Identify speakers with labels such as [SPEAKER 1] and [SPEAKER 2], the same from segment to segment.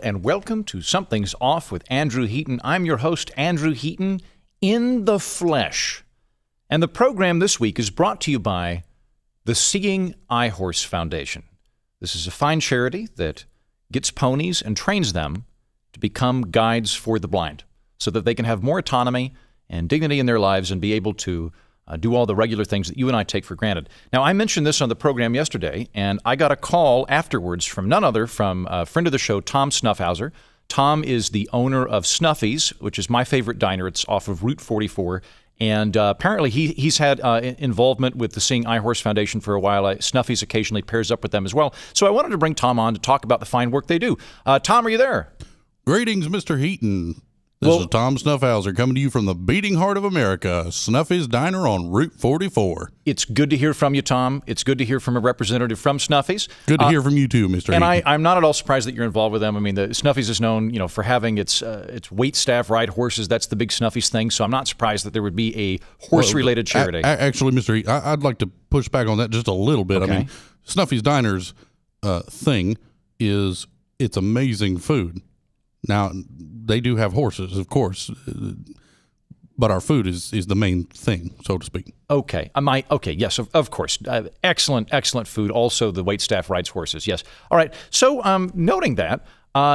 [SPEAKER 1] and welcome to Something's Off with Andrew Heaton. I'm your host, Andrew Heaton, in the flesh. And the program this week is brought to you by the Seeing Eye Horse Foundation. This is a fine charity that gets ponies and trains them to become guides for the blind so that they can have more autonomy and dignity in their lives and be able to do all the regular things that you and I take for granted. Now, I mentioned this on the program yesterday, and I got a call afterwards from none other from a friend of the show, Tom Snuffhauser. Tom is the owner of Snuffy's, which is my favorite diner. It's off of Route 44. And apparently he's had involvement with the Seeing Eye Horse Foundation for a while. Snuffy's occasionally pairs up with them as well. So I wanted to bring Tom on to talk about the fine work they do. Tom, are you there?
[SPEAKER 2] Greetings, Mr. Heaton. This is Tom Snuffhauser coming to you from the beating heart of America, Snuffy's Diner on Route 44.
[SPEAKER 1] It's good to hear from you, Tom. It's good to hear from a representative from Snuffy's.
[SPEAKER 2] Good to hear from you too, Mr.
[SPEAKER 1] And
[SPEAKER 2] Heaton.
[SPEAKER 1] I'm not at all surprised that you're involved with them. I mean, the Snuffy's is known, for having its wait staff ride horses. That's the big Snuffy's thing. So I'm not surprised that there would be a horse-related charity.
[SPEAKER 2] Actually, Mr. Heaton, I'd like to push back on that just a little bit.
[SPEAKER 1] Okay.
[SPEAKER 2] I mean, Snuffy's Diner's thing is it's amazing food. Now, they do have horses, of course, but our food is the main thing, so to speak.
[SPEAKER 1] Okay. Yes, of course. Excellent food. Also, the waitstaff rides horses. Yes. All right. So, noting that,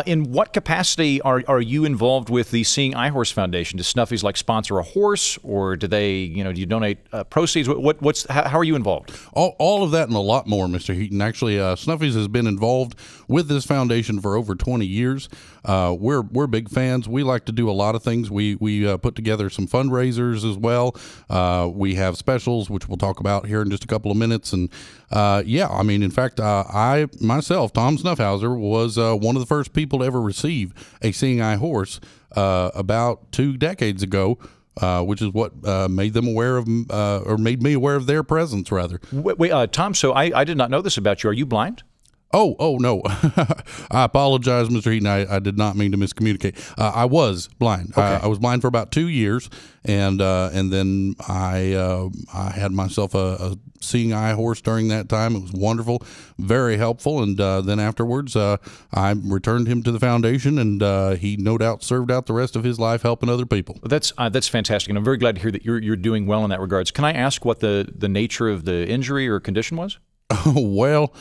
[SPEAKER 1] in what capacity are you involved with the Seeing Eye Horse Foundation? Does Snuffy's sponsor a horse, or do they, do you donate proceeds? How are you involved?
[SPEAKER 2] All of that and a lot more, Mr. Heaton. Actually, Snuffy's has been involved with this foundation for over 20 years. We're big fans. We like to do a lot of things. We put together some fundraisers as well. We have specials, which we'll talk about here in just a couple of minutes. And in fact, I myself, Tom Snuffhauser, was one of the first people to ever receive a Seeing Eye Horse about 2 decades ago, which is what made them aware of, or made me aware of their presence, rather.
[SPEAKER 1] Wait, Tom, so I did not know this about you. Are you blind?
[SPEAKER 2] Oh, no. I apologize, Mr. Heaton. I did not mean to miscommunicate. I was blind.
[SPEAKER 1] Okay.
[SPEAKER 2] I was blind for about 2 years, and then I had myself a Seeing Eye Horse during that time. It was wonderful, very helpful, and then afterwards I returned him to the foundation, and he no doubt served out the rest of his life helping other people.
[SPEAKER 1] Well, that's fantastic, and I'm very glad to hear that you're doing well in that regards. Can I ask what the nature of the injury or condition was?
[SPEAKER 2] Well,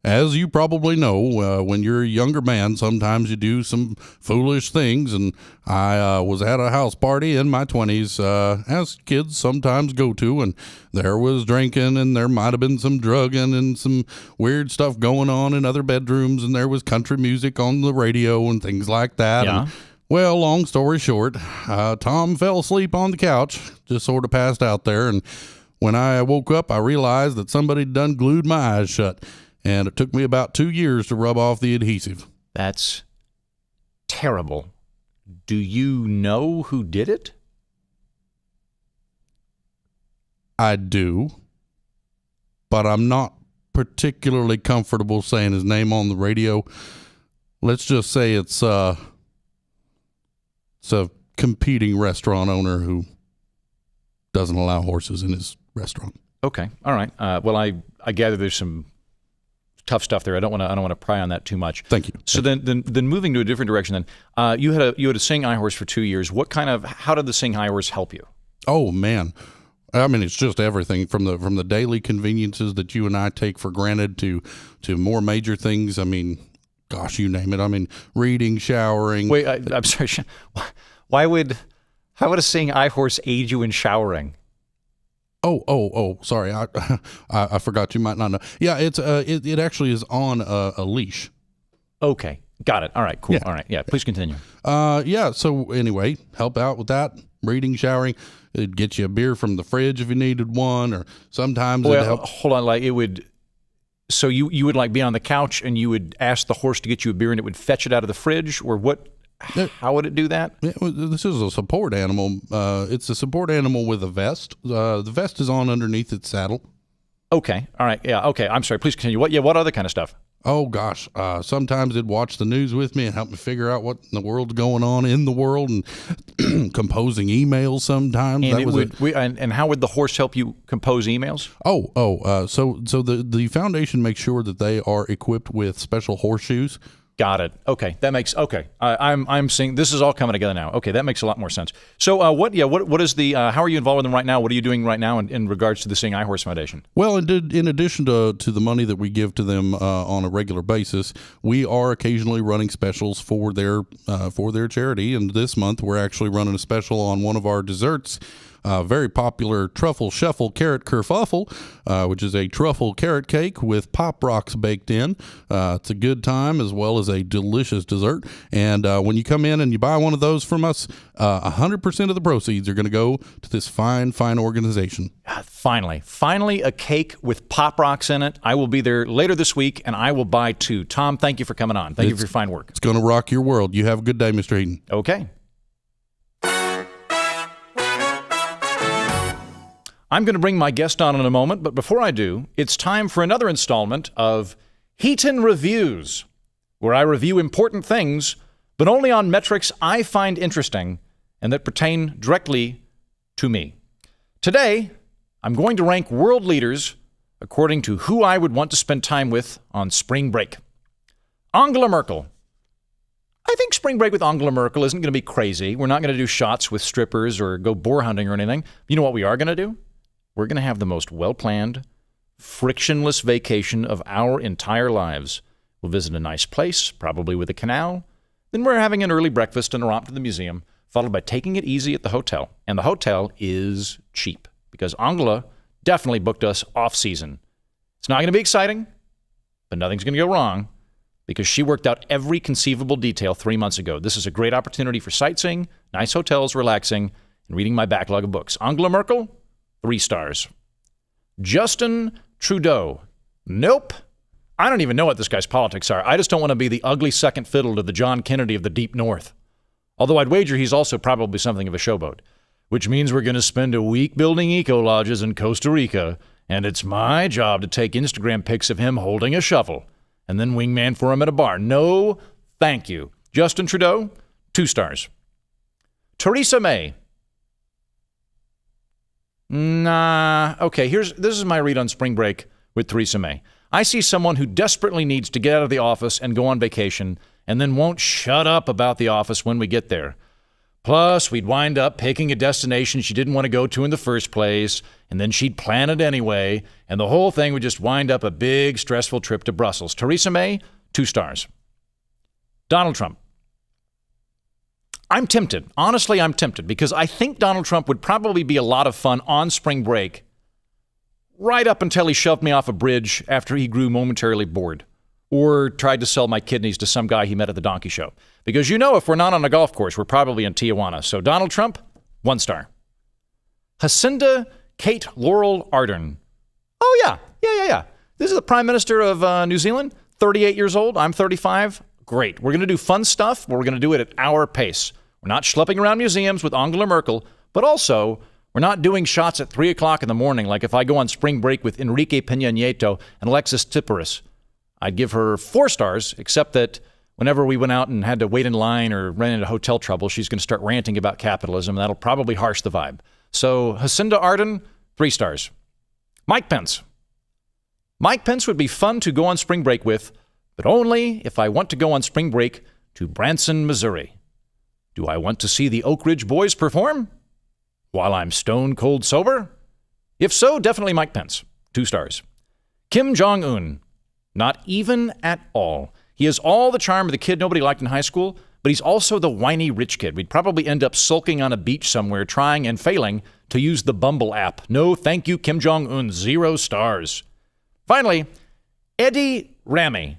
[SPEAKER 2] as you probably know, when you're a younger man, sometimes you do some foolish things, and I was at a house party in my 20s, as kids sometimes go to, and there was drinking, and there might have been some drugging and some weird stuff going on in other bedrooms, and there was country music on the radio and things like that.
[SPEAKER 1] Yeah.
[SPEAKER 2] And, well, long story short, Tom fell asleep on the couch, just sort of passed out there, and when I woke up, I realized that somebody done glued my eyes shut. And it took me about 2 years to rub off the adhesive.
[SPEAKER 1] That's terrible. Do you know who did it?
[SPEAKER 2] I do, but I'm not particularly comfortable saying his name on the radio. Let's just say it's a competing restaurant owner who doesn't allow horses in his restaurant.
[SPEAKER 1] Okay. All right. Well, I gather there's some tough stuff there. I don't want to pry on that too much.
[SPEAKER 2] Thank you.
[SPEAKER 1] So then moving to a different direction. Then you had a Seeing Eye Horse for 2 years. How did the Seeing Eye Horse help you?
[SPEAKER 2] Oh man, I mean it's just everything from the daily conveniences that you and I take for granted to more major things. I mean, gosh, you name it. I mean, reading, showering.
[SPEAKER 1] Wait, I'm sorry. How would a Seeing Eye Horse aid you in showering?
[SPEAKER 2] Oh! Sorry, I forgot. You might not know. Yeah, it actually is on a leash.
[SPEAKER 1] Okay, got it. All right, cool.
[SPEAKER 2] Yeah.
[SPEAKER 1] All right, yeah. Please continue.
[SPEAKER 2] So anyway, help out with that. Reading, showering. It'd get you a beer from the fridge if you needed one, or sometimes it'd help.
[SPEAKER 1] Hold on, it would. So you would be on the couch and you would ask the horse to get you a beer and it would fetch it out of the fridge, or what? How would it do that?
[SPEAKER 2] This is a support animal. It's a support animal with a vest. The vest is on underneath its saddle.
[SPEAKER 1] Okay. All right. Yeah. Okay. I'm sorry. Please continue. What other kind of stuff?
[SPEAKER 2] Oh, gosh. Sometimes it'd watch the news with me and help me figure out what in the world's going on in the world, and composing emails sometimes.
[SPEAKER 1] And and how would the horse help you compose emails?
[SPEAKER 2] So the foundation makes sure that they are equipped with special horseshoes
[SPEAKER 1] Got it. Okay, that makes I'm seeing this is all coming together now. Okay, that makes a lot more sense. So, what is the? How are you involved with them right now? What are you doing right now in regards to the Seeing Eye Horse Foundation?
[SPEAKER 2] Well, in addition to the money that we give to them on a regular basis, we are occasionally running specials for their charity. And this month, we're actually running a special on one of our desserts. Very popular truffle shuffle carrot kerfuffle, which is a truffle carrot cake with pop rocks baked in. It's a good time as well as a delicious dessert. And when you come in and you buy one of those from us, 100% of the proceeds are going to go to this fine organization.
[SPEAKER 1] Finally, a cake with pop rocks in it. I will be there later this week, and I will buy 2. Tom, thank you for coming on. Thank you for your fine work.
[SPEAKER 2] It's going to rock your world. You have a good day, Mr. Heaton.
[SPEAKER 1] Okay. I'm going to bring my guest on in a moment, but before I do, it's time for another installment of Heaton Reviews, where I review important things, but only on metrics I find interesting and that pertain directly to me. Today, I'm going to rank world leaders according to who I would want to spend time with on spring break. Angela Merkel. I think spring break with Angela Merkel isn't going to be crazy. We're not going to do shots with strippers or go boar hunting or anything. You know what we are going to do? We're going to have the most well-planned, frictionless vacation of our entire lives. We'll visit a nice place, probably with a canal. Then we're having an early breakfast and a romp to the museum, followed by taking it easy at the hotel. And the hotel is cheap because Angela definitely booked us off-season. It's not going to be exciting, but nothing's going to go wrong because she worked out every conceivable detail 3 months ago. This is a great opportunity for sightseeing, nice hotels, relaxing, and reading my backlog of books. Angela Merkel, 3 stars. Justin Trudeau. Nope. I don't even know what this guy's politics are. I just don't want to be the ugly second fiddle to the John Kennedy of the Deep North. Although I'd wager he's also probably something of a showboat, which means we're going to spend a week building eco-lodges in Costa Rica, and it's my job to take Instagram pics of him holding a shovel and then wingman for him at a bar. No, thank you. Justin Trudeau, 2 stars. Theresa May. Nah. Okay, this is my read on spring break with Theresa May. I see someone who desperately needs to get out of the office and go on vacation and then won't shut up about the office when we get there. Plus, we'd wind up picking a destination she didn't want to go to in the first place, and then she'd plan it anyway, and the whole thing would just wind up a big, stressful trip to Brussels. Theresa May, 2 stars. Donald Trump. I'm tempted. Honestly, I'm tempted because I think Donald Trump would probably be a lot of fun on spring break right up until he shoved me off a bridge after he grew momentarily bored or tried to sell my kidneys to some guy he met at the donkey show. Because if we're not on a golf course, we're probably in Tijuana. So Donald Trump, 1 star. Jacinda Kate Laurel Ardern. Oh, yeah. This is the Prime Minister of New Zealand, 38 years old. I'm 35. Great. We're going to do fun stuff, but we're going to do it at our pace. We're not schlepping around museums with Angela Merkel, but also we're not doing shots at 3 o'clock in the morning like if I go on spring break with Enrique Peña Nieto and Alexis Tsipras. I'd give her 4 stars, except that whenever we went out and had to wait in line or ran into hotel trouble, she's going to start ranting about capitalism. That'll probably harsh the vibe. So Jacinda Ardern, 3 stars. Mike Pence. Mike Pence would be fun to go on spring break with, but only if I want to go on spring break to Branson, Missouri. Do I want to see the Oak Ridge Boys perform while I'm stone cold sober? If so, definitely Mike Pence, 2 stars. Kim Jong-un. Not even at all. He has all the charm of the kid nobody liked in high school, but he's also the whiny rich kid. We'd probably end up sulking on a beach somewhere trying and failing to use the Bumble app. No, thank you, Kim Jong-un, 0 stars. Finally, Eddie Rami.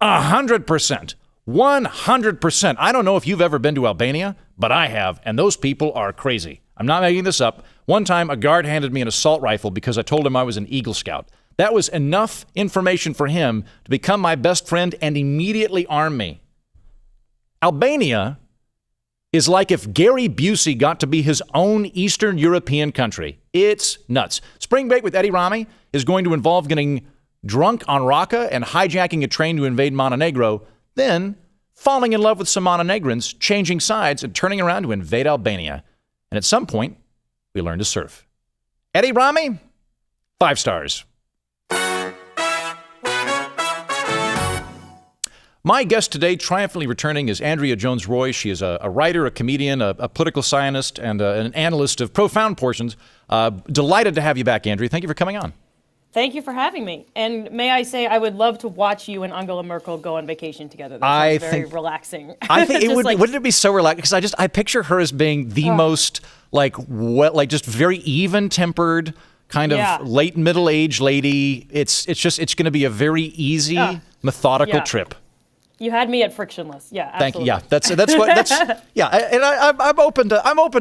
[SPEAKER 1] 100%. 100%. I don't know if you've ever been to Albania, but I have, and those people are crazy. I'm not making this up. One time, a guard handed me an assault rifle because I told him I was an Eagle Scout. That was enough information for him to become my best friend and immediately arm me. Albania is like if Gary Busey got to be his own Eastern European country. It's nuts. Spring break with Eddie Rami is going to involve getting drunk on Raqqa and hijacking a train to invade Montenegro, then falling in love with some Montenegrins, changing sides, and turning around to invade Albania. And at some point, we learn to surf. Eddie Rami, 5 stars. My guest today, triumphantly returning, is Andrea Jones-Rooy. She is a writer, a comedian, a political scientist, and an analyst of profound portions. Delighted to have you back, Andrea. Thank you for coming on.
[SPEAKER 3] Thank you for having me. And may I say, I would love to watch you and Angela Merkel go on vacation together. That sounds very relaxing.
[SPEAKER 1] I think it would. Wouldn't it be so relaxing? Because I picture her as being the most just very even-tempered, kind of late middle-aged lady. It's going to be a very easy, methodical trip.
[SPEAKER 3] You had me at frictionless. Yeah, absolutely.
[SPEAKER 1] Thank you. Yeah, and I'm open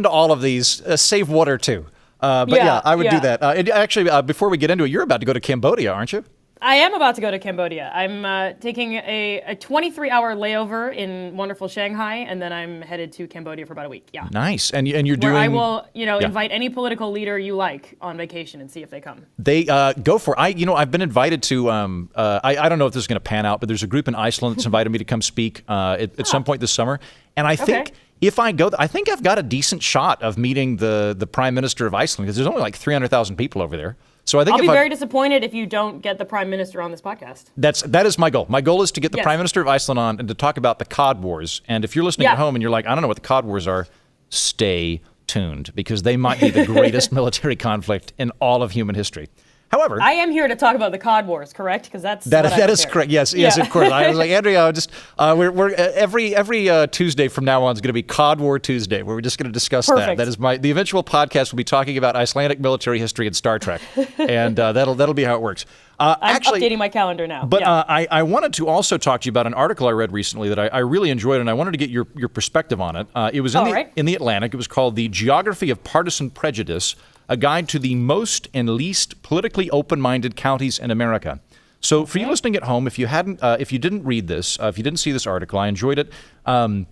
[SPEAKER 1] to all of these. Save water too. I would do that. Actually, before we get into it, you're about to go to Cambodia, aren't you?
[SPEAKER 3] I am about to go to Cambodia. I'm taking a 23-hour layover in wonderful Shanghai, and then I'm headed to Cambodia for about a week. Yeah.
[SPEAKER 1] Nice. And you're doing.
[SPEAKER 3] Where I will, invite any political leader you like on vacation and see if they come.
[SPEAKER 1] They go for it. I've been invited to. I don't know if this is going to pan out, but there's a group in Iceland that's invited me to come speak at some point this summer, and I think. If I go, I think I've got a decent shot of meeting the Prime Minister of Iceland, because there's only like 300,000 people over there. So I think
[SPEAKER 3] I'll be very disappointed if you don't get the Prime Minister on this podcast.
[SPEAKER 1] That is my goal. My goal is to get the Prime Minister of Iceland on and to talk about the Cod Wars. And if you're listening at home and you're like, I don't know what the Cod Wars are, stay tuned, because they might be the greatest military conflict in all of human history. However,
[SPEAKER 3] I am here to talk about the Cod Wars, correct? Because that
[SPEAKER 1] is correct. Yes, of course. I was like, Andrea, we're every Tuesday from now on is going to be Cod War Tuesday, where we're just going to discuss that. That is the eventual podcast will be talking about Icelandic military history and Star Trek, and that'll be how it works.
[SPEAKER 3] I'm updating my calendar now.
[SPEAKER 1] But I wanted to also talk to you about an article I read recently that I really enjoyed, and I wanted to get your perspective on it. It was in the Atlantic. It was called "The Geography of Partisan Prejudice: A Guide to the Most and Least Politically Open-Minded Counties in America." So for you listening at home, if you didn't read this, if you didn't see this article, I enjoyed it. The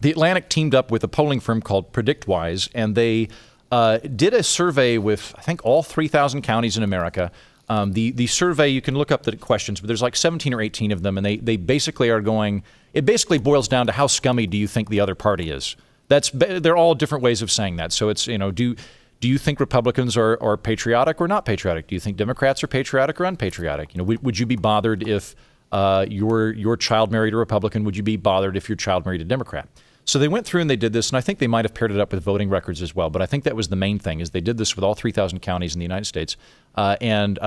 [SPEAKER 1] Atlantic teamed up with a polling firm called PredictWise, and they did a survey with, I think, all 3,000 counties in America. The survey, you can look up the questions, but there's like 17 or 18 of them, and they basically are going, it basically boils down to how scummy do you think the other party is. They're all different ways of saying that. So it's, do you think Republicans are patriotic or not patriotic? Do you think Democrats are patriotic or unpatriotic? Would you be bothered if your child married a Republican? Would you be bothered if your child married a Democrat? So they went through and they did this, and I think they might have paired it up with voting records as well. But I think that was the main thing, is they did this with all 3,000 counties in the United States and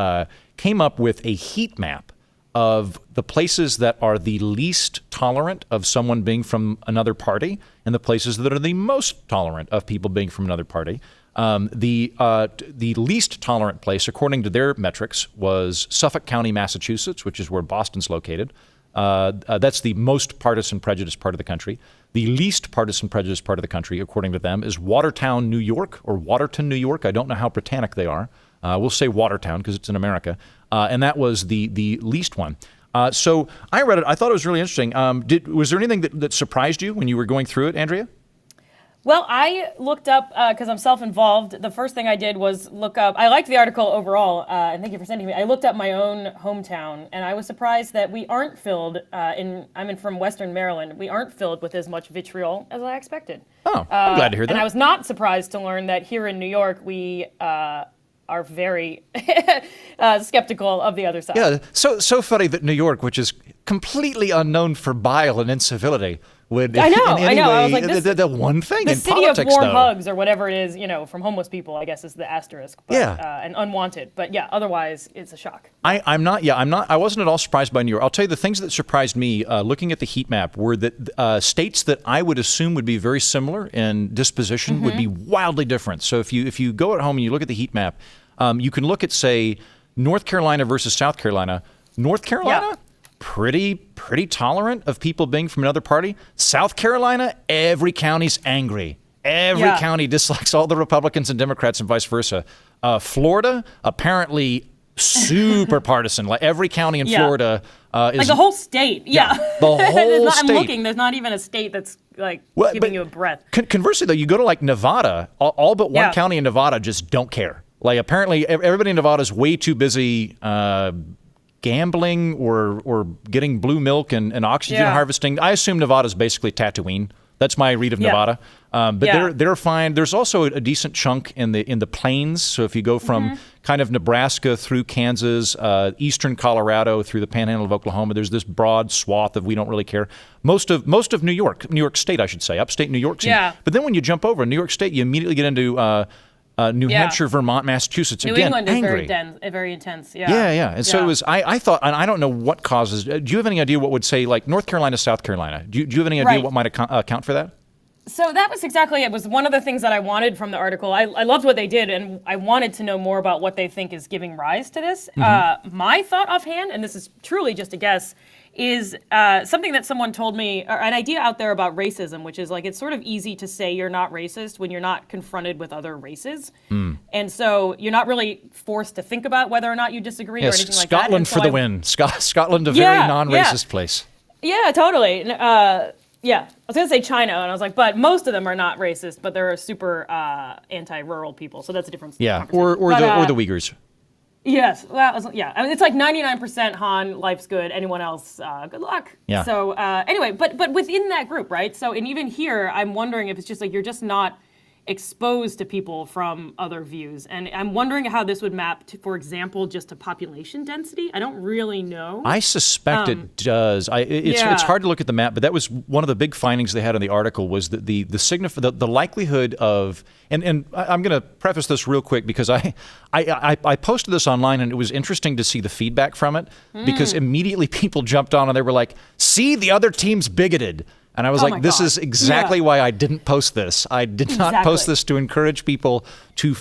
[SPEAKER 1] came up with a heat map of the places that are the least tolerant of someone being from another party and the places that are the most tolerant of people being from another party. The least tolerant place, according to their metrics, was Suffolk County, Massachusetts, which is where Boston's located. That's the most partisan prejudice part of the country. The least partisan prejudice part of the country, according to them, is Watertown, New York, or Waterton, New York. I don't know how Britannic they are. We'll say Watertown because it's in America. And that was the least one. So I read it. I thought it was really interesting. Was there anything that surprised you when you were going through it, Andrea?
[SPEAKER 3] Well, I looked up, because I'm self-involved, the first thing I did was look up, I liked the article overall, and thank you for sending me. I looked up my own hometown, and I was surprised that we aren't filled, I'm from Western Maryland, we aren't filled with as much vitriol as I expected.
[SPEAKER 1] Oh, I'm glad to hear that.
[SPEAKER 3] And I was not surprised to learn that here in New York, we are very skeptical of the other side.
[SPEAKER 1] Yeah, so funny that New York, which is completely unknown for bile and incivility, would
[SPEAKER 3] I know. I was like,
[SPEAKER 1] the one thing
[SPEAKER 3] the
[SPEAKER 1] in
[SPEAKER 3] city
[SPEAKER 1] politics,
[SPEAKER 3] of warm
[SPEAKER 1] though.
[SPEAKER 3] hugs or whatever it is, from homeless people, I guess is the asterisk. But, and unwanted. But yeah, otherwise it's a shock.
[SPEAKER 1] I wasn't at all surprised by New York. I'll tell you the things that surprised me looking at the heat map were that states that I would assume would be very similar in disposition would be wildly different. So if you go at home and you look at the heat map, you can look at, say, North Carolina versus South Carolina. North Carolina, pretty tolerant of people being from another party. South Carolina, every county's angry. Every county dislikes all the Republicans and Democrats and vice versa. Florida, apparently super partisan. Like every county in Florida is...
[SPEAKER 3] Like the whole state. Yeah.
[SPEAKER 1] The whole state.
[SPEAKER 3] I'm looking, there's not even a state that's giving you a breath.
[SPEAKER 1] Conversely, though, you go to like Nevada, all but one county in Nevada just don't care. Like apparently everybody in Nevada is way too busy gambling or getting blue milk and oxygen harvesting. I assume Nevada's basically Tatooine. That's my read of
[SPEAKER 3] Yeah.
[SPEAKER 1] Nevada. But
[SPEAKER 3] Yeah.
[SPEAKER 1] they're fine. There's also a decent chunk in the plains. So if you go from kind of Nebraska through Kansas, eastern Colorado through the Panhandle of Oklahoma, there's this broad swath of we don't really care. Most of New York State, I should say, upstate New York.
[SPEAKER 3] Yeah.
[SPEAKER 1] But then when you jump over New York State, you immediately get into New Hampshire, Vermont, Massachusetts.
[SPEAKER 3] New
[SPEAKER 1] Again,
[SPEAKER 3] England is
[SPEAKER 1] angry.
[SPEAKER 3] very intense. Yeah.
[SPEAKER 1] Yeah. And so it was. I thought, and I don't know what causes. Do you have any idea what would say like North Carolina, South Carolina? Do you have any idea
[SPEAKER 3] Right.
[SPEAKER 1] what might account for that?
[SPEAKER 3] So that was exactly it. Was one of the things that I wanted from the article. I loved what they did, and I wanted to know more about what they think is giving rise to this. My thought offhand, and this is truly just a guess, is something that someone told me, or an idea out there about racism, which is like it's sort of easy to say you're not racist when you're not confronted with other races. And so you're not really forced to think about whether or not you disagree or
[SPEAKER 1] Yes,
[SPEAKER 3] anything like that.
[SPEAKER 1] Scotland
[SPEAKER 3] And so
[SPEAKER 1] for the
[SPEAKER 3] I-
[SPEAKER 1] win. Scotland, a
[SPEAKER 3] Yeah,
[SPEAKER 1] very non-racist place.
[SPEAKER 3] Yeah, totally. Yeah, I was gonna say China, and I was like, but most of them are not racist, but they're super anti-rural people, so that's a different.
[SPEAKER 1] Yeah,
[SPEAKER 3] conversation.
[SPEAKER 1] or
[SPEAKER 3] But,
[SPEAKER 1] the Uyghurs.
[SPEAKER 3] Yes, well, yeah. I mean, it's like 99% Han, life's good. Anyone else, good luck.
[SPEAKER 1] Yeah.
[SPEAKER 3] So anyway, but within that group, right? So, and even here, I'm wondering if it's just like you're just not exposed to people from other views, and I'm wondering how this would map to, for example, just to population density. I don't really know.
[SPEAKER 1] I suspect it does. It's hard to look at the map, but that was one of the big findings they had in the article was that the likelihood of and I'm going to preface this real quick because I posted this online and it was interesting to see the feedback from it because immediately people jumped on and they were like, "See, the other team's bigoted." And I was like, this is exactly why I didn't post this. I did not post this to encourage people to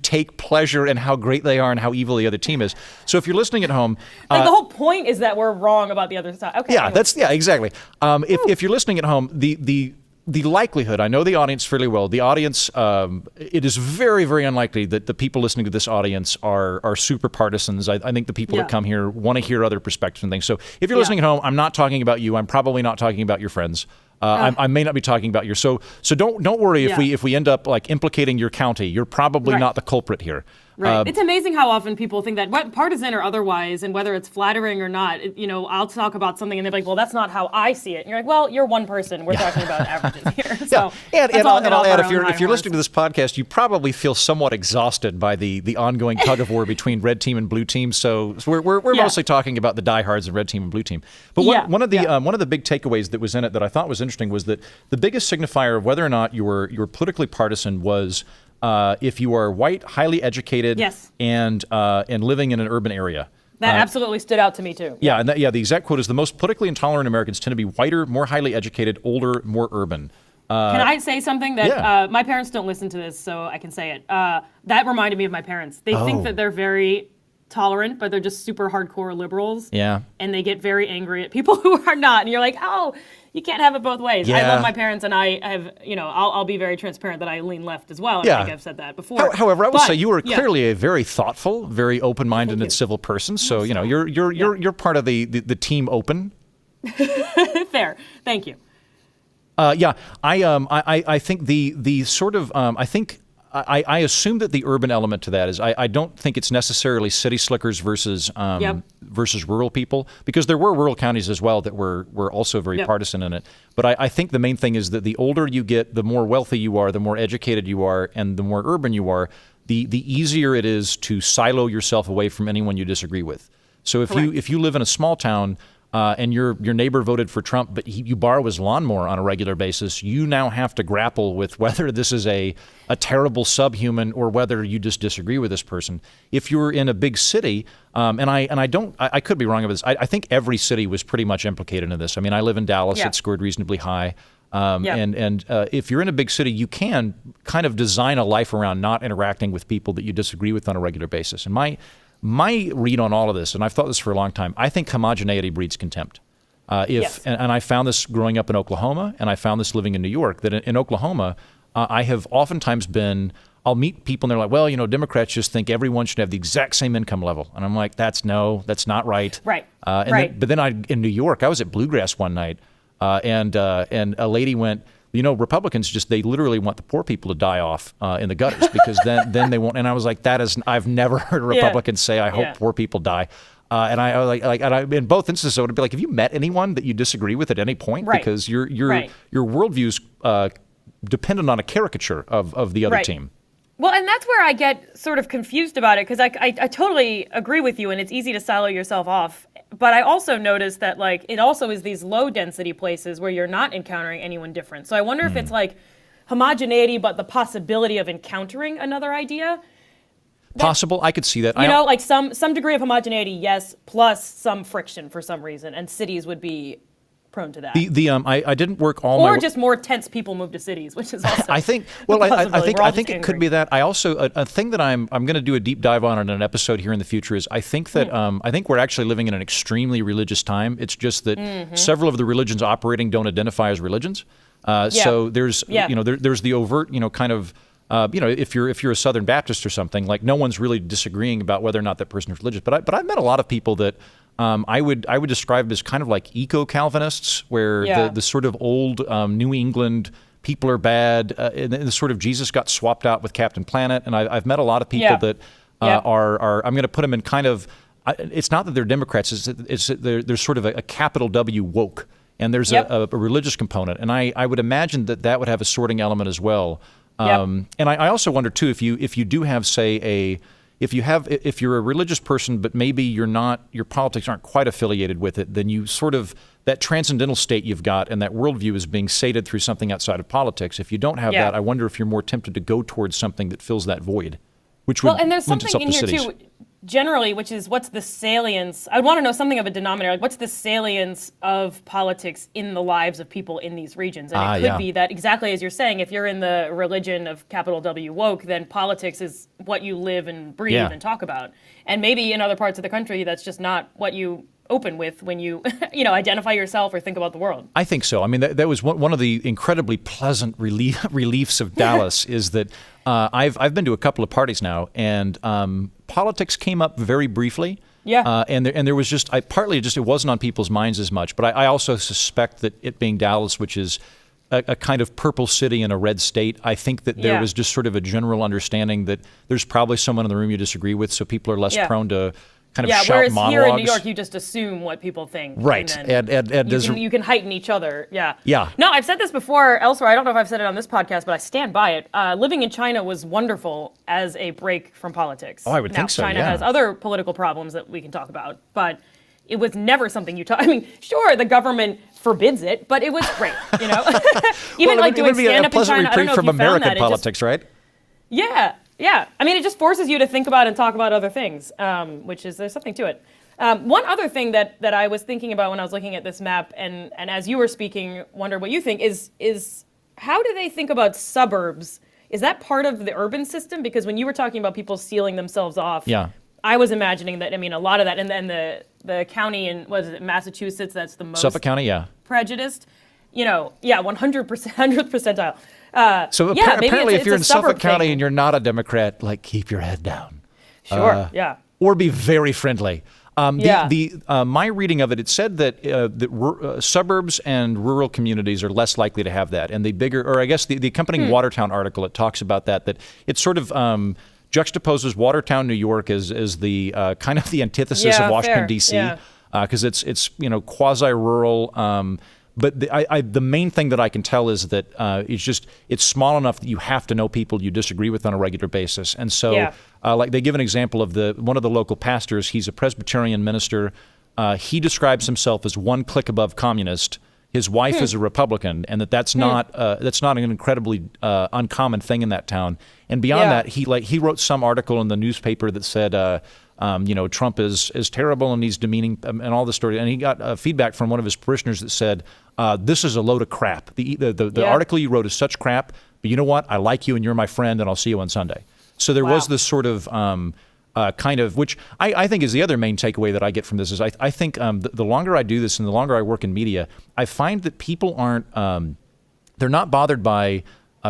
[SPEAKER 1] take pleasure in how great they are and how evil the other team is. So if you're listening at home,
[SPEAKER 3] like the whole point is that we're wrong about the other side. Okay.
[SPEAKER 1] Yeah,
[SPEAKER 3] anyway.
[SPEAKER 1] exactly. If you're listening at home, the likelihood, I know the audience fairly well. The audience, it is very, very unlikely that the people listening to this audience are super partisans. I think the people that come here want to hear other perspectives and things. So if you're listening at home, I'm not talking about you. I'm probably not talking about your friends. I may not be talking about your. So don't worry if we end up like implicating your county. You're probably not the culprit here.
[SPEAKER 3] Right. It's amazing how often people think that, partisan or otherwise, and whether it's flattering or not, I'll talk about something and they're like, well, that's not how I see it. And you're like, well, you're one person. We're talking about averages here. So
[SPEAKER 1] and I'll add, if you're listening to this podcast, you probably feel somewhat exhausted by the ongoing tug of war between red team and blue team. So we're mostly talking about the diehards of red team and blue team. But one of the big takeaways that was in it that I thought was interesting was that the biggest signifier of whether or not you were politically partisan was if you are white, highly educated, and living in an urban area.
[SPEAKER 3] That absolutely stood out to me too.
[SPEAKER 1] Yeah, and the exact quote is the most politically intolerant Americans tend to be whiter, more highly educated, older, more urban.
[SPEAKER 3] Can I say something that my parents don't listen to this, so I can say it. That reminded me of my parents. They think that they're very tolerant, but they're just super hardcore liberals.
[SPEAKER 1] Yeah.
[SPEAKER 3] And they get very angry at people who are not. And you're like, oh, you can't have it both ways.
[SPEAKER 1] Yeah.
[SPEAKER 3] I love my parents, and I have, I'll be very transparent that I lean left as well. And I think I've said that before.
[SPEAKER 1] However, I would say you were clearly a very thoughtful, very open-minded and civil person. So you're part of the team open.
[SPEAKER 3] Fair. Thank you.
[SPEAKER 1] I think the sort of I assume that the urban element to that is I don't think it's necessarily city slickers versus rural people, because there were rural counties as well that were also very partisan in it. But I think the main thing is that the older you get, the more wealthy you are, the more educated you are, and the more urban you are, the easier it is to silo yourself away from anyone you disagree with. So if you live in a small town, and your neighbor voted for Trump, but you borrow his lawnmower on a regular basis, you now have to grapple with whether this is a terrible subhuman or whether you just disagree with this person. If you're in a big city, I could be wrong about this. I think every city was pretty much implicated in this. I mean, I live in Dallas. It scored reasonably high. And if you're in a big city, you can kind of design a life around not interacting with people that you disagree with on a regular basis. And my read on all of this, and I've thought this for a long time, I think homogeneity breeds contempt. And I found this growing up in Oklahoma, and I found this living in New York, that in Oklahoma, I have oftentimes I'll meet people and they're like, well, Democrats just think everyone should have the exact same income level. And I'm like, that's not right.
[SPEAKER 3] Right.
[SPEAKER 1] But then in New York, I was at Bluegrass one night, and a lady went, Republicans they literally want the poor people to die off in the gutters because then they won't. And I was like, I've never heard a Republican say, I hope poor people die. And in both instances, I would be like, have you met anyone that you disagree with at any point?
[SPEAKER 3] Right.
[SPEAKER 1] Because your
[SPEAKER 3] Right.
[SPEAKER 1] worldview's dependent on a caricature of the other
[SPEAKER 3] Right.
[SPEAKER 1] team.
[SPEAKER 3] Well, and that's where I get sort of confused about it, because I totally agree with you, and it's easy to silo yourself off. But I also notice that, like, it also is these low-density places where you're not encountering anyone different. So I wonder if it's like homogeneity, but the possibility of encountering another idea.
[SPEAKER 1] Possible, I could see that.
[SPEAKER 3] You know, like some degree of homogeneity, yes, plus some friction for some reason, and cities would be prone to that.
[SPEAKER 1] I didn't work all
[SPEAKER 3] or
[SPEAKER 1] my
[SPEAKER 3] just more tense people move to cities, which is also
[SPEAKER 1] I think
[SPEAKER 3] a
[SPEAKER 1] I
[SPEAKER 3] possibility. We're all
[SPEAKER 1] think
[SPEAKER 3] just
[SPEAKER 1] it could
[SPEAKER 3] angry.
[SPEAKER 1] be that. I also a thing that I'm going to do a deep dive on in an episode here in the future is I think that I think we're actually living in an extremely religious time. It's just that several of the religions operating don't identify as religions. So there's there's the overt kind of if you're a Southern Baptist or something, like no one's really disagreeing about whether or not that person is religious. But I've met a lot of people that I would describe as kind of like eco-Calvinists, where the sort of old New England people are bad, and the sort of Jesus got swapped out with Captain Planet. And I've met a lot of people that are I'm going to put them in kind of. It's not that they're Democrats. It's they're sort of a capital W woke, and there's a religious component. And I would imagine that would have a sorting element as well. And I also wonder too if you do have, say, if you're a religious person but maybe your politics aren't quite affiliated with it, then you sort of that transcendental state you've got and that worldview is being sated through something outside of politics. If you don't have that, I wonder if you're more tempted to go towards something that fills that void, which would
[SPEAKER 3] and there's
[SPEAKER 1] lend
[SPEAKER 3] something
[SPEAKER 1] itself
[SPEAKER 3] in
[SPEAKER 1] to
[SPEAKER 3] here
[SPEAKER 1] cities.
[SPEAKER 3] too. Generally, which is what's the salience? I want to know something of a denominator. Like, what's the salience of politics in the lives of people in these regions? And it could be that, exactly as you're saying, if you're in the religion of capital W woke, then politics is what you live and breathe and talk about. And maybe in other parts of the country, that's just not what you open with when you identify yourself or think about the world.
[SPEAKER 1] I think so. I mean, that was one of the incredibly pleasant reliefs of Dallas is that I've been to a couple of parties now, and politics came up very briefly. Yeah. And there was just partly it wasn't on people's minds as much, but I also suspect that it being Dallas, which is a kind of purple city in a red state, I think that there was just sort of a general understanding that there's probably someone in the room you disagree with, so people are less prone to kind of shout
[SPEAKER 3] whereas
[SPEAKER 1] monologues.
[SPEAKER 3] here in New York, you just assume what people think.
[SPEAKER 1] Right.
[SPEAKER 3] And you can heighten each other. Yeah.
[SPEAKER 1] Yeah.
[SPEAKER 3] No, I've said this before elsewhere. I don't know if I've said it on this podcast, but I stand by it. Living in China was wonderful as a break from politics.
[SPEAKER 1] Oh, I would think so,
[SPEAKER 3] China
[SPEAKER 1] yeah.
[SPEAKER 3] has other political problems that we can talk about, but it was never something you talk. I mean, sure, the government forbids it, but it was great, Even
[SPEAKER 1] well,
[SPEAKER 3] doing stand-up in China, I don't know if
[SPEAKER 1] from
[SPEAKER 3] you found
[SPEAKER 1] American
[SPEAKER 3] that.
[SPEAKER 1] politics, right?
[SPEAKER 3] Yeah. I mean, it just forces you to think about and talk about other things, which is, there's something to it. One other thing that I was thinking about when I was looking at this map, and as you were speaking, wonder what you think, is how do they think about suburbs? Is that part of the urban system? Because when you were talking about people sealing themselves off, I was imagining that, a lot of that, and then the county in, what is it, Massachusetts, that's the most
[SPEAKER 1] Suffolk County,
[SPEAKER 3] prejudiced, 100%, 100th percentile.
[SPEAKER 1] So
[SPEAKER 3] maybe
[SPEAKER 1] apparently,
[SPEAKER 3] it's
[SPEAKER 1] if you're in Suffolk County
[SPEAKER 3] thing.
[SPEAKER 1] and you're not a Democrat, like keep your head down.
[SPEAKER 3] Sure.
[SPEAKER 1] Or be very friendly. My reading of it, it said that suburbs and rural communities are less likely to have that, and the bigger, or I guess the accompanying Watertown article, it talks about that it sort of juxtaposes Watertown, New York, as the kind of the antithesis of Washington D.C. Because it's quasi-rural. But the main thing that I can tell is that it's small enough that you have to know people you disagree with on a regular basis. And so, like they give an example of one of the local pastors. He's a Presbyterian minister. He describes himself as one click above communist. His wife is a Republican, and that's not an incredibly uncommon thing in that town. And beyond that, he wrote some article in the newspaper that said, Trump is terrible and he's demeaning and all this story. And he got feedback from one of his parishioners that said, this is a load of crap. The article you wrote is such crap, but you know what? I like you and you're my friend and I'll see you on Sunday. So there was this sort of kind of, which I think is the other main takeaway that I get from this is I think the longer I do this and the longer I work in media, I find that people they're not bothered by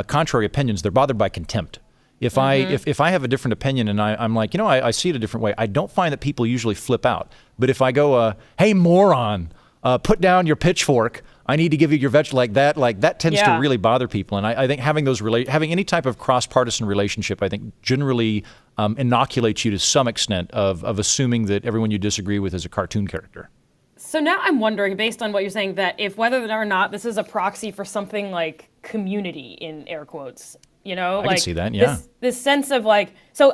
[SPEAKER 1] contrary opinions, they're bothered by contempt. If I have a different opinion and I'm like, I see it a different way, I don't find that people usually flip out. But if I go, hey, moron, put down your pitchfork, I need to give you your vegetable, like that tends to really bother people. And I think having having any type of cross-partisan relationship, I think generally inoculates you to some extent of assuming that everyone you disagree with is a cartoon character.
[SPEAKER 3] So now I'm wondering, based on what you're saying, that if whether or not this is a proxy for something like community in air quotes, you know,
[SPEAKER 1] I can see that, yeah.
[SPEAKER 3] This sense of so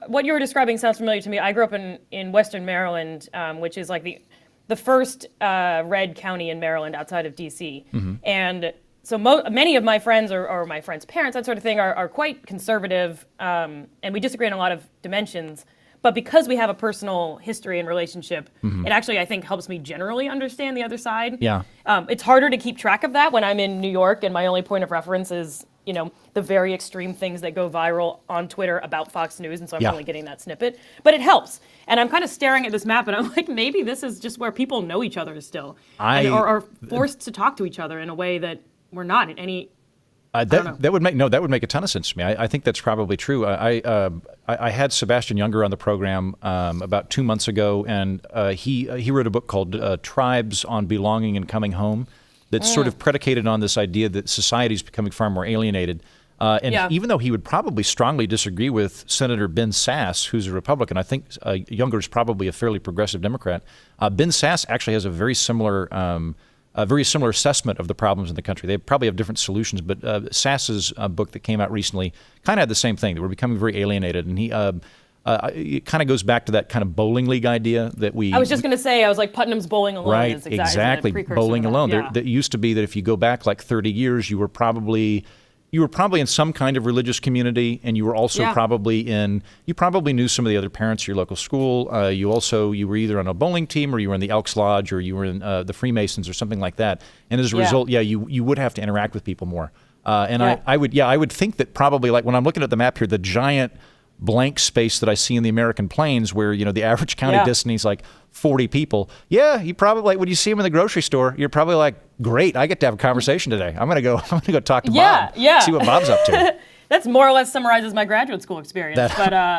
[SPEAKER 3] what you were describing sounds familiar to me. I grew up in Western Maryland, which is like the first red county in Maryland outside of D.C. And so many of my friends or my friends' parents, that sort of thing, are quite conservative, and we disagree on a lot of dimensions. But because we have a personal history and relationship, it actually, I think, helps me generally understand the other side.
[SPEAKER 1] Yeah.
[SPEAKER 3] It's harder to keep track of that when I'm in New York and my only point of reference is, the very extreme things that go viral on Twitter about Fox News, and so I'm only getting that snippet. But it helps. And I'm kind of staring at this map, and I'm like, maybe this is just where people know each other still, or are forced to talk to each other in a way that we're not in any.
[SPEAKER 1] That would make a ton of sense to me. I think that's probably true. I had Sebastian Junger on the program about 2 months ago, and he wrote a book called Tribes on Belonging and Coming Home that's sort of predicated on this idea that society is becoming far more alienated. Even though he would probably strongly disagree with Senator Ben Sasse, who's a Republican, I think Junger is probably a fairly progressive Democrat. Ben Sasse actually has a very similar assessment of the problems in the country. They probably have different solutions, but Sasse's book that came out recently kind of had the same thing, that we're becoming very alienated. And he it kind of goes back to that kind of bowling league idea that
[SPEAKER 3] I was just going to say, I was like, Putnam's Bowling Alone.
[SPEAKER 1] Right,
[SPEAKER 3] is
[SPEAKER 1] exactly. Bowling Alone.
[SPEAKER 3] Yeah.
[SPEAKER 1] There used to be that if you go back like 30 years, you were probably in some kind of religious community, and you were also you probably knew some of the other parents at your local school. You were either on a bowling team, or you were in the Elks Lodge, or you were in the Freemasons or something like that. And as a result, you would have to interact with people more. I would think that probably, like when I'm looking at the map here, the giant blank space that I see in the American Plains, where the average county distance is like 40 people. Yeah, you probably when you see them in the grocery store, you're probably like, great, I get to have a conversation today. I'm gonna go talk to Bob. See what Bob's up to.
[SPEAKER 3] That's more or less summarizes my graduate school experience.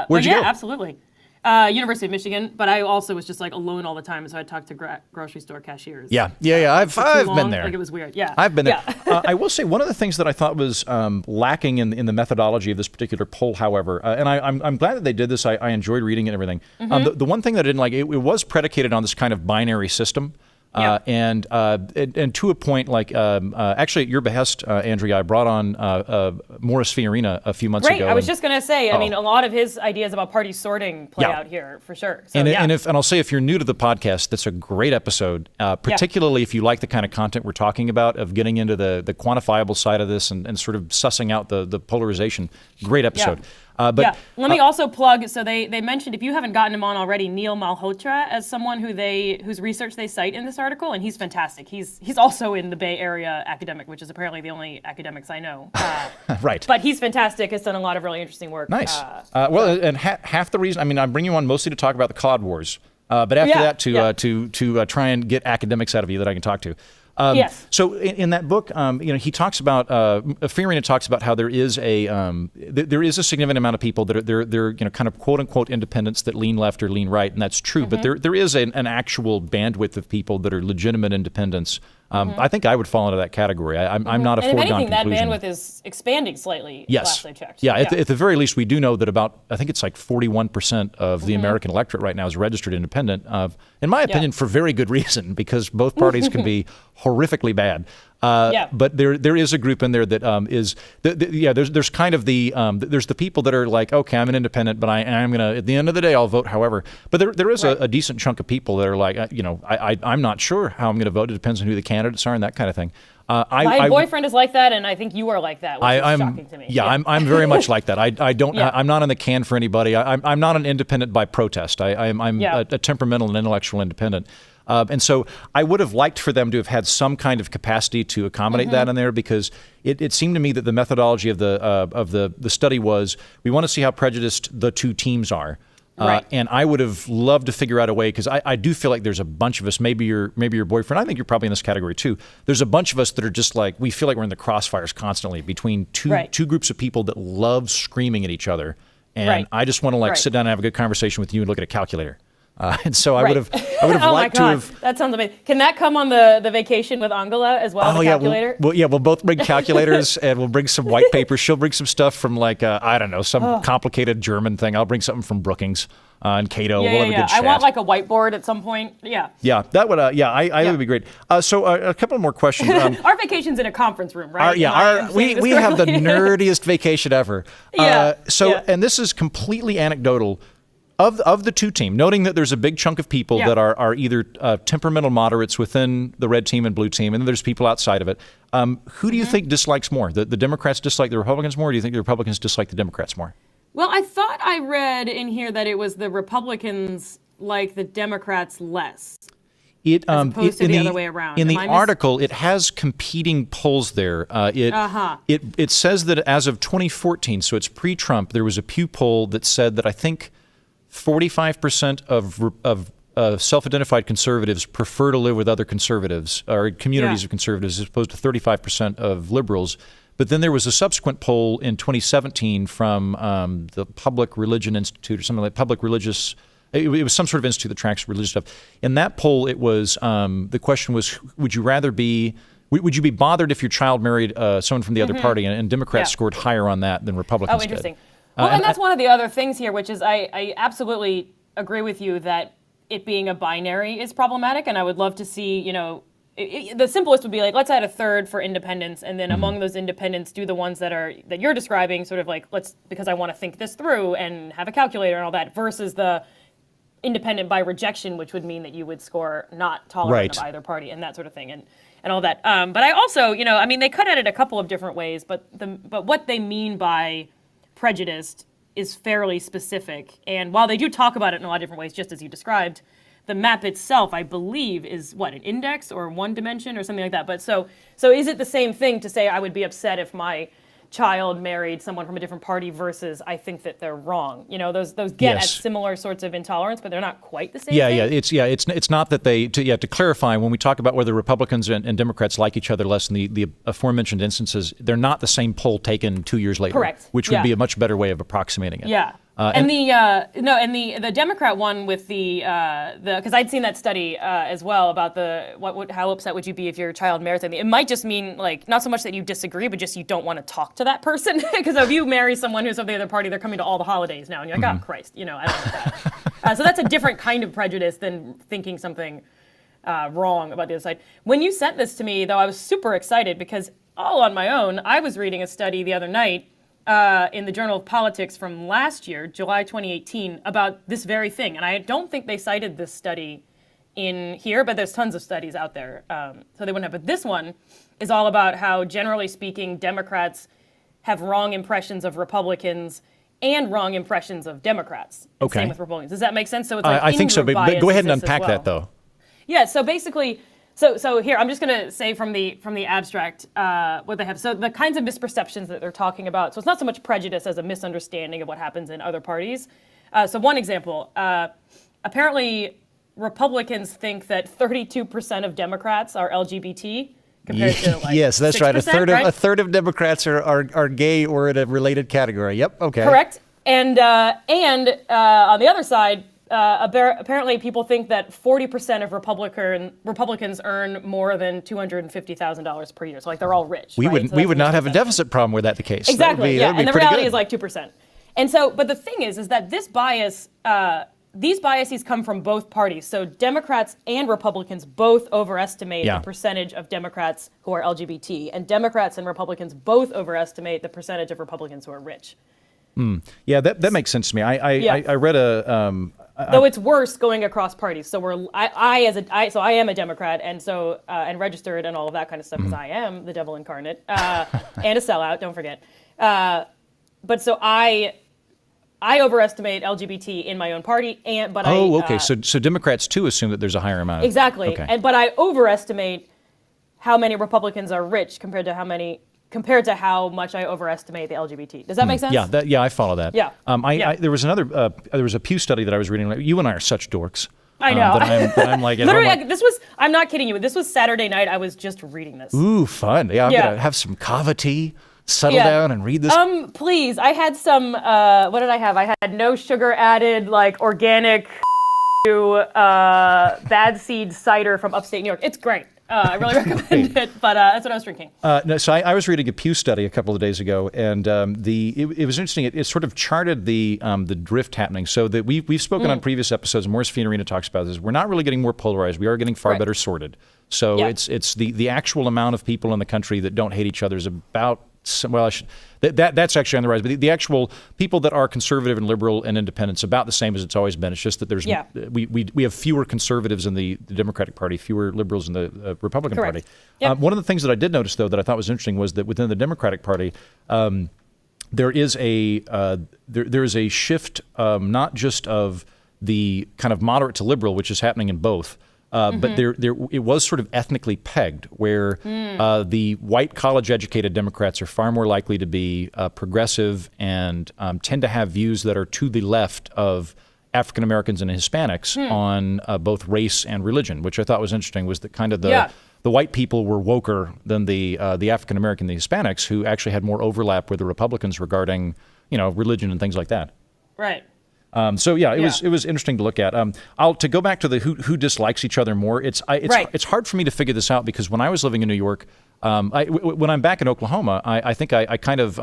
[SPEAKER 1] Where'd you go?
[SPEAKER 3] Absolutely. University of Michigan, but I also was just like alone all the time, so I talked to grocery store cashiers.
[SPEAKER 1] Yeah. I've been there.
[SPEAKER 3] Like it was weird. Yeah,
[SPEAKER 1] I've been there. I will say one of the things that I thought was lacking in the methodology of this particular poll, however, and I'm glad that they did this. I enjoyed reading it and everything. The one thing that I didn't like, it was predicated on this kind of binary system. And to a point, like actually at your behest, Andrea, I brought on Morris Fiorina a few months ago.
[SPEAKER 3] I was just going to say, I mean, a lot of his ideas about party sorting play out here for sure. So,
[SPEAKER 1] and I'll say, if you're new to the podcast, that's a great episode, particularly if you like the kind of content we're talking about, of getting into the quantifiable side of this and sort of sussing out the polarization. Great episode.
[SPEAKER 3] Let me also plug, so they mentioned, if you haven't gotten him on already, Neil Malhotra as someone whose research they cite in this article, and he's fantastic. He's also in the Bay Area academic, which is apparently the only academics I know.
[SPEAKER 1] Right.
[SPEAKER 3] But he's fantastic, has done a lot of really interesting work.
[SPEAKER 1] Nice. And half the reason, I mean, I bring you on mostly to talk about the Cod Wars, but after that to try and get academics out of you that I can talk to. So in that book, he talks about Fiorina talks about how there is a significant amount of people that they're kind of quote unquote independents that lean left or lean right, and that's true. But there is an actual bandwidth of people that are legitimate independents. I think I would fall into that category. I'm not a foregone conclusion.
[SPEAKER 3] That bandwidth is expanding slightly. Last I checked.
[SPEAKER 1] At the very least, we do know that I think it's like 41% of the American electorate right now is registered independent. In my opinion, for very good reason, because both parties can be horrifically bad. But there is a group in there that there's kind of there's the people that are like, okay, I'm an independent, but I'm gonna, at the end of the day, I'll vote however. But there is a decent chunk of people that are like, I'm not sure how I'm going to vote. It depends on who the candidates are and that kind of thing.
[SPEAKER 3] My boyfriend is like that, and I think you are like that, which is shocking to me.
[SPEAKER 1] I'm very much like that. I don't. I'm not on the can for anybody. I'm not an independent by protest. I'm a temperamental and intellectual independent. And so I would have liked for them to have had some kind of capacity to accommodate that in there, because it seemed to me that the methodology of the study was, we want to see how prejudiced the two teams are. And I would have loved to figure out a way, because I do feel like there's a bunch of us, maybe your boyfriend, I think you're probably in this category too. There's a bunch of us that are just like, we feel like we're in the crossfires constantly between two groups of people that love screaming at each other. And I just want to sit down and have a good conversation with you and look at a calculator. And so I would have
[SPEAKER 3] Oh my
[SPEAKER 1] liked to
[SPEAKER 3] God,
[SPEAKER 1] have.
[SPEAKER 3] that sounds amazing. Can that come on the vacation with Angela as well?
[SPEAKER 1] Oh
[SPEAKER 3] the
[SPEAKER 1] yeah,
[SPEAKER 3] calculator.
[SPEAKER 1] we'll both bring calculators and we'll bring some white paper. She'll bring some stuff from like I don't know, some complicated German thing. I'll bring something from Brookings and Cato.
[SPEAKER 3] Yeah,
[SPEAKER 1] we'll have a good chat.
[SPEAKER 3] I want like a whiteboard at some point. Yeah.
[SPEAKER 1] Yeah, that would. I would be great. So a couple more questions.
[SPEAKER 3] Our vacation's in a conference room, right?
[SPEAKER 1] We have the nerdiest vacation ever.
[SPEAKER 3] Yeah.
[SPEAKER 1] And this is completely anecdotal. Of the two team, noting that there's a big chunk of people that are either temperamental moderates within the red team and blue team, and then there's people outside of it. Who do you think dislikes more? The Democrats dislike the Republicans more, or do you think the Republicans dislike the Democrats more?
[SPEAKER 3] Well, I thought I read in here that it was the Republicans like the Democrats less.
[SPEAKER 1] As
[SPEAKER 3] opposed to the other way around.
[SPEAKER 1] In the article, it has competing polls there. It says that as of 2014, so it's pre-Trump, there was a Pew poll that said that I think 45% of self-identified conservatives prefer to live with other conservatives or communities of conservatives as opposed to 35% of liberals. But then there was a subsequent poll in 2017 from the Public Religion Institute or something like Public Religious. It was some sort of institute that tracks religious stuff. In that poll, it was the question was, would you be bothered if your child married someone from the other party? And Democrats scored higher on that than Republicans did.
[SPEAKER 3] Oh, interesting. Well, and that's one of the other things here, which is I absolutely agree with you that it being a binary is problematic, and I would love to see, the simplest would be like, let's add a third for independents, and then among those independents, do the ones that you're describing, sort of like, because I want to think this through and have a calculator and all that, versus the independent by rejection, which would mean that you would score not tolerant of either party and that sort of thing, and all that. But I also, they cut at it a couple of different ways, but what they mean by prejudiced is fairly specific. And while they do talk about it in a lot of different ways, just as you described, the map itself, I believe, is an index or one dimension or something like that. But so is it the same thing to say I would be upset if my child married someone from a different party versus I think that they're wrong? Those get at similar sorts of intolerance, but they're not quite the same thing.
[SPEAKER 1] It's not that to clarify, when we talk about whether Republicans and Democrats like each other less in the aforementioned instances, they're not the same poll taken 2 years later.
[SPEAKER 3] Correct.
[SPEAKER 1] Which would be a much better way of approximating it.
[SPEAKER 3] Yeah. And the Democrat one with because I'd seen that study as well about how upset would you be if your child marries something. It might just mean like not so much that you disagree, but just you don't want to talk to that person. Because if you marry someone who's of the other party, they're coming to all the holidays now, and you're like, oh Christ, I don't want that. So that's a different kind of prejudice than thinking something wrong about the other side. When you sent this to me, though, I was super excited because all on my own, I was reading a study the other night. In the Journal of Politics from last year, July 2018, about this very thing. And I don't think they cited this study in here, but there's tons of studies out there, so they wouldn't have. But this one is all about how, generally speaking, Democrats have wrong impressions of Republicans and wrong impressions of Democrats.
[SPEAKER 1] Okay.
[SPEAKER 3] Same with Republicans. Does that make sense? So it's like
[SPEAKER 1] I think so, but go ahead and unpack that, though.
[SPEAKER 3] Yeah, so basically... So here, I'm just going to say from the abstract what they have. So the kinds of misperceptions that they're talking about. So it's not so much prejudice as a misunderstanding of what happens in other parties. So one example, apparently Republicans think that 32% of Democrats are LGBT compared to like
[SPEAKER 1] yes, that's
[SPEAKER 3] 6%,
[SPEAKER 1] right.
[SPEAKER 3] Right?
[SPEAKER 1] A third of Democrats are gay or in a related category. Yep. Okay.
[SPEAKER 3] Correct. And on the other side, apparently people think that 40% of Republicans earn more than $250,000 per year. So like they're all rich.
[SPEAKER 1] We
[SPEAKER 3] right?
[SPEAKER 1] would not have a deficit problem were that the case.
[SPEAKER 3] Exactly.
[SPEAKER 1] That would be
[SPEAKER 3] And the
[SPEAKER 1] pretty
[SPEAKER 3] reality
[SPEAKER 1] good.
[SPEAKER 3] is like 2%. And so, but the thing is that this bias, these biases come from both parties. So Democrats and Republicans both overestimate the percentage of Democrats who are LGBT, and Democrats and Republicans both overestimate the percentage of Republicans who are rich.
[SPEAKER 1] Yeah, that makes sense to me. I read a.
[SPEAKER 3] Though it's worse going across parties. So I am a Democrat, and so and registered and all of that kind of stuff because I am the devil incarnate and a sellout. Don't forget. But so I overestimate LGBT in my own party,
[SPEAKER 1] So Democrats too assume that there's a higher amount.
[SPEAKER 3] Exactly.
[SPEAKER 1] Okay.
[SPEAKER 3] But I overestimate how many Republicans are rich compared to how much I overestimate the LGBT. Does that make sense?
[SPEAKER 1] Yeah, I follow that.
[SPEAKER 3] Yeah.
[SPEAKER 1] There was a Pew study that I was reading. You and I are such dorks.
[SPEAKER 3] I know.
[SPEAKER 1] That I'm like,
[SPEAKER 3] literally, I'm not kidding you. This was Saturday night. I was just reading this.
[SPEAKER 1] Ooh, fun. Yeah, I'm gonna have some kava tea, settle down and read this.
[SPEAKER 3] Please. I had some, what did I have? I had no sugar added, like organic bad seed cider from upstate New York. It's great. I really recommend it, but that's what I was drinking.
[SPEAKER 1] So I was reading a Pew study a couple of days ago, and it was interesting. It sort of charted the drift happening. So that we've spoken on previous episodes. Morris Fiorina talks about this. We're not really getting more polarized. We are getting far better sorted. So it's the actual amount of people in the country that don't hate each other is about. Well, that's actually on the rise. But the actual people that are conservative and liberal and independent is about the same as it's always been. It's just that there's we have fewer conservatives in the Democratic Party, fewer liberals in the Republican Party.
[SPEAKER 3] Yep.
[SPEAKER 1] One of the things that I did notice, though, that I thought was interesting was that within the Democratic Party, there is a shift, not just of the kind of moderate to liberal, which is happening in both. But it was sort of ethnically pegged, where the white college-educated Democrats are far more likely to be progressive and tend to have views that are to the left of African Americans and Hispanics on both race and religion, which I thought was interesting. Was that kind of the white people were woker than the African American, the Hispanics, who actually had more overlap with the Republicans regarding religion and things like that.
[SPEAKER 3] Right.
[SPEAKER 1] It was interesting to look at. To go back to the who dislikes each other more. It's hard for me to figure this out because when I was living in New York, when I'm back in Oklahoma, I think I kind of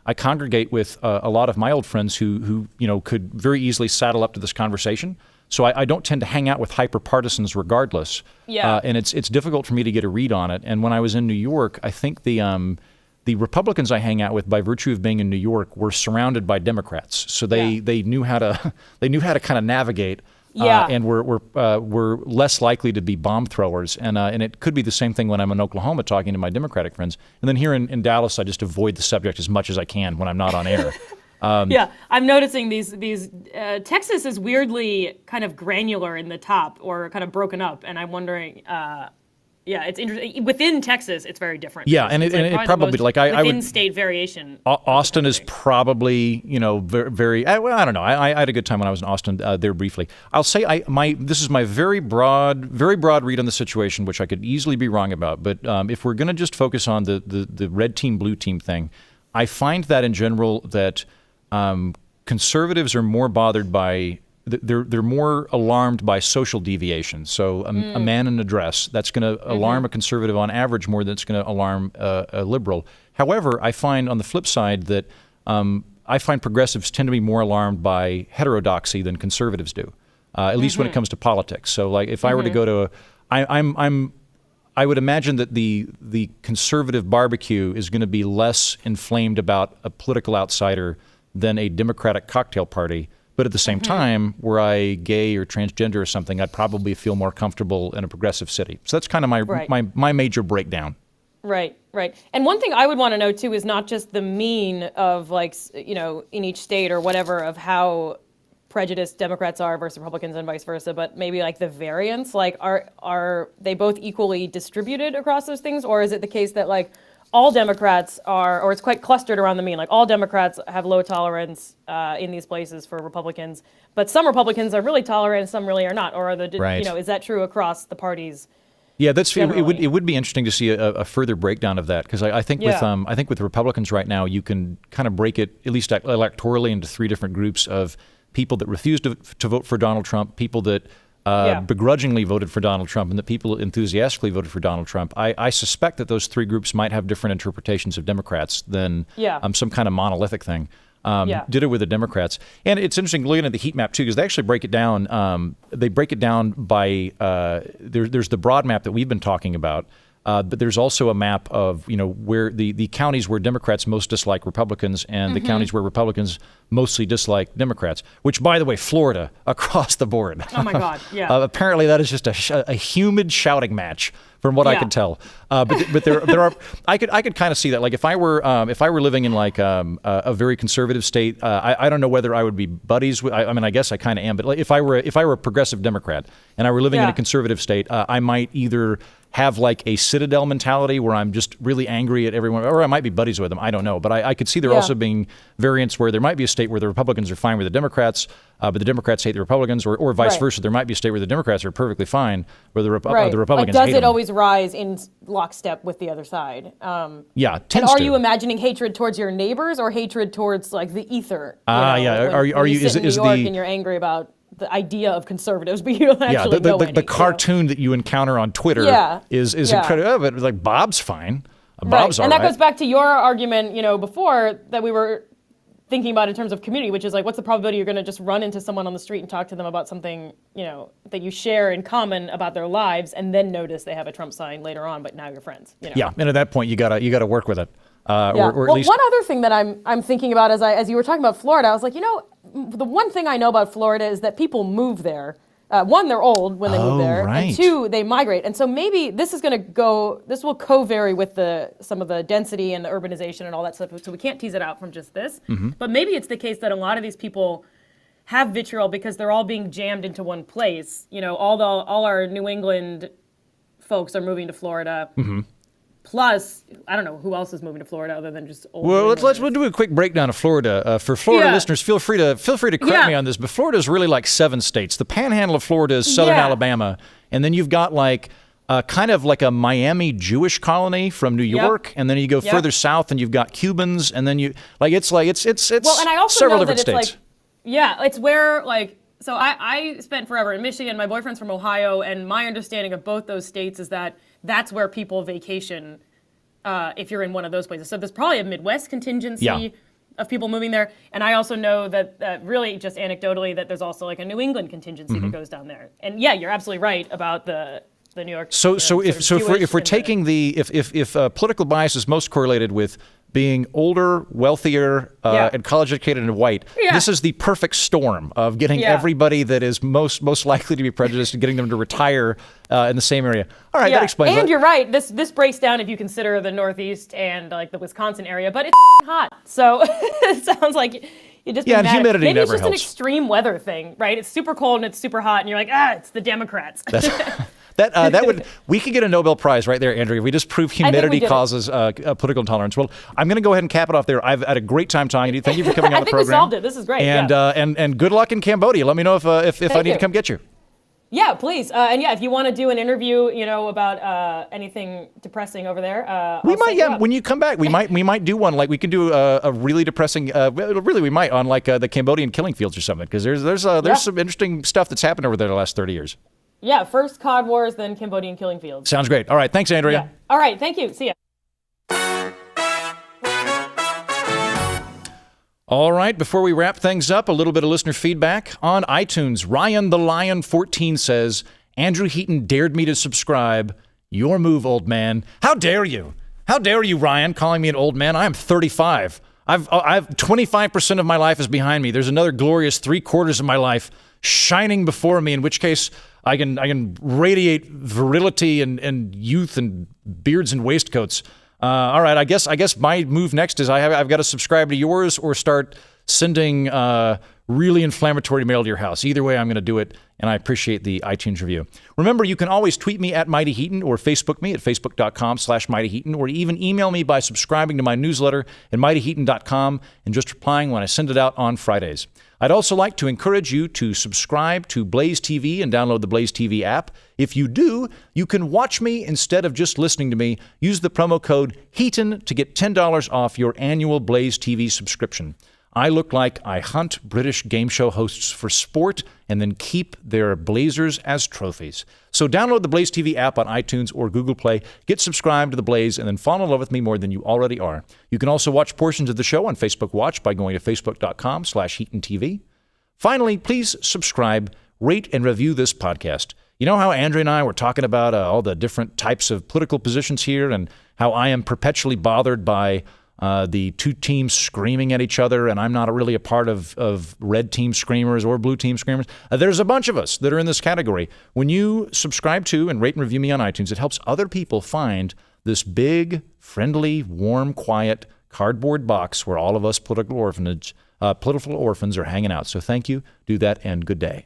[SPEAKER 1] I congregate with a lot of my old friends who could very easily saddle up to this conversation. So I don't tend to hang out with hyper partisans regardless.
[SPEAKER 3] Yeah.
[SPEAKER 1] And it's difficult for me to get a read on it. And when I was in New York, I think the Republicans I hang out with, by virtue of being in New York, were surrounded by Democrats, so they knew how to kind of navigate, and were less likely to be bomb throwers. And it could be the same thing when I'm in Oklahoma talking to my Democratic friends. And then here in Dallas, I just avoid the subject as much as I can when I'm not on air.
[SPEAKER 3] I'm noticing these. Texas is weirdly kind of granular in the top, or kind of broken up, and I'm wondering. It's interesting. Within Texas, it's very different.
[SPEAKER 1] Yeah, and it probably I would
[SPEAKER 3] state variation.
[SPEAKER 1] Austin is probably very. I don't know. I had a good time when I was in Austin there briefly. I'll say this is my very broad read on the situation, which I could easily be wrong about. But if we're going to just focus on the red team blue team thing, I find that in general that conservatives are more bothered by. They're more alarmed by social deviation. So a man in a dress, that's going to alarm a conservative on average more than it's going to alarm a liberal. However, I find on the flip side that I find progressives tend to be more alarmed by heterodoxy than conservatives do, at least when it comes to politics. So like if I were to go to I would imagine that the conservative barbecue is going to be less inflamed about a political outsider than a Democratic cocktail party. But at the same time, were I gay or transgender or something, I'd probably feel more comfortable in a progressive city. So that's kind of my major breakdown.
[SPEAKER 3] Right. And one thing I would want to know, too, is not just the mean of, in each state or whatever, of how prejudiced Democrats are versus Republicans and vice versa, but maybe, the variance. Are they both equally distributed across those things? Or is it the case that, all Democrats are, or it's quite clustered around the mean. All Democrats have low tolerance in these places for Republicans, but some Republicans are really tolerant and some really are not. Or is that true across the parties?
[SPEAKER 1] Yeah, it would be interesting to see a further breakdown of that because I think with Republicans right now you can kind of break it at least electorally into three different groups of people that refuse to vote for Donald Trump, people that begrudgingly voted for Donald Trump, and that people enthusiastically voted for Donald Trump. I suspect that those three groups might have different interpretations of Democrats than some kind of monolithic thing. Ditto with the Democrats. And it's interesting looking at the heat map, too, because they actually break it down. They break it down by there's the broad map that we've been talking about. But there's also a map of, where the counties where Democrats most dislike Republicans and the counties where Republicans mostly dislike Democrats, which, by the way, Florida across the board.
[SPEAKER 3] Oh, my God. Yeah.
[SPEAKER 1] Apparently that is just a humid shouting match from what I could tell. But there are I could kind of see that. If I were living in a very conservative state, I don't know whether I would be buddies with. I guess I kind of am. But if I were a progressive Democrat and I were living in a conservative state, I might either have a citadel mentality where I'm just really angry at everyone, or I might be buddies with them. I don't know. But I could see there also being variants where there might be a state where the Republicans are fine with the Democrats, but the Democrats hate the Republicans, or vice versa. There might be a state where the Democrats are perfectly fine, where the Republicans hate
[SPEAKER 3] does it
[SPEAKER 1] them.
[SPEAKER 3] always rise in lockstep with the other side?
[SPEAKER 1] And
[SPEAKER 3] you imagining hatred towards your neighbors or hatred towards the ether?
[SPEAKER 1] Are you?
[SPEAKER 3] When you sit in New York and you're angry about the idea of conservatives, but you don't actually know any.
[SPEAKER 1] The cartoon that you encounter on Twitter is incredible. Oh, but like Bob's fine. Bob's all right.
[SPEAKER 3] And that goes back to your argument, before that we were thinking about in terms of community, which is like, what's the probability you're going to just run into someone on the street and talk to them about something, that you share in common about their lives, and then notice they have a Trump sign later on, but now you're friends.
[SPEAKER 1] Yeah, and at that point you gotta work with it.
[SPEAKER 3] Or at least one other thing that I'm thinking about as you were talking about Florida, I was like, the one thing I know about Florida is that people move there. One, they're old when they move there,
[SPEAKER 1] right.
[SPEAKER 3] and two, they migrate. And so maybe this will co-vary with some of the density and the urbanization and all that stuff, so we can't tease it out from just this.
[SPEAKER 1] Mm-hmm.
[SPEAKER 3] But maybe it's the case that a lot of these people have vitriol because they're all being jammed into one place. All our New England folks are moving to Florida.
[SPEAKER 1] Mm-hmm.
[SPEAKER 3] Plus, I don't know who else is moving to Florida other than just old.
[SPEAKER 1] Well, we'll do a quick breakdown of Florida. For Florida listeners, feel free to correct me on this, but Florida is really like 7 states. The panhandle of Florida is southern Alabama, and then you've got like kind of like a Miami Jewish colony from New York, and then you go further south and you've got Cubans, and then it's well, and I also several different states.
[SPEAKER 3] It's where so I spent forever in Michigan. My boyfriend's from Ohio, and my understanding of both those states is that that's where people vacation if you're in one of those places. So there's probably a Midwest contingency of people moving there. And I also know that really just anecdotally that there's also like a New England contingency that goes down there. And you're absolutely right about the New York.
[SPEAKER 1] So if we're taking if political bias is most correlated with being older, wealthier, and college educated and white, this is the perfect storm of getting everybody that is most likely to be prejudiced and getting them to retire in the same area. All right, that explains.
[SPEAKER 3] And you're right. This breaks down if you consider the Northeast and like the Wisconsin area, but it's hot. So it sounds like you just
[SPEAKER 1] and humidity
[SPEAKER 3] maybe
[SPEAKER 1] never
[SPEAKER 3] it's just
[SPEAKER 1] helps.
[SPEAKER 3] An extreme weather thing, right? It's super cold and it's super hot, and you're like, it's the Democrats.
[SPEAKER 1] We could get a Nobel Prize right there, Andrea. We just prove humidity causes political intolerance. Well, I'm going to go ahead and cap it off there. I've had a great time talking to you. Thank you for coming on the program.
[SPEAKER 3] I think we solved it. This is great.
[SPEAKER 1] And good luck in Cambodia. Let me know if I need to come get you.
[SPEAKER 3] Yeah, please. And if you want to do an interview, about anything depressing over there,
[SPEAKER 1] we might. When you come back, we might do one. Like we can do a really depressing. Really, we might on like the Cambodian killing fields or something, because there's some interesting stuff that's happened over there the last 30 years.
[SPEAKER 3] Yeah, first COD Wars, then Cambodian killing fields.
[SPEAKER 1] Sounds great. All right, thanks, Andrea.
[SPEAKER 3] Yeah. All right, thank you. See ya.
[SPEAKER 1] All right, before we wrap things up, a little bit of listener feedback. On iTunes, Ryan the Lion 14 says, Andrew Heaton dared me to subscribe. Your move, old man. How dare you? How dare you, Ryan, calling me an old man? I am 35. I've 25% of my life is behind me. There's another glorious 3/4 of my life shining before me, in which case I can radiate virility and youth and beards and waistcoats. All right, I guess my move next is I've got to subscribe to yours or start sending really inflammatory mail to your house. Either way, I'm going to do it, and I appreciate the iTunes review. Remember, you can always tweet me at Mighty Heaton or Facebook me at facebook.com/Mighty Heaton, or even email me by subscribing to my newsletter at mightyheaton.com and just replying when I send it out on Fridays. I'd also like to encourage you to subscribe to Blaze TV and download the Blaze TV app. If you do, you can watch me instead of just listening to me. Use the promo code Heaton to get $10 off your annual Blaze TV subscription. I look like I hunt British game show hosts for sport and then keep their blazers as trophies. So download the Blaze TV app on iTunes or Google Play, get subscribed to the Blaze, and then fall in love with me more than you already are. You can also watch portions of the show on Facebook Watch by going to facebook.com/HeatonTV. Finally, please subscribe, rate, and review this podcast. You know how Andrea and I were talking about all the different types of political positions here and how I am perpetually bothered by the two teams screaming at each other, and I'm not really a part of red team screamers or blue team screamers. There's a bunch of us that are in this category. When you subscribe to and rate and review me on iTunes, it helps other people find this big, friendly, warm, quiet cardboard box where all of us political orphans are hanging out. So thank you. Do that, and good day.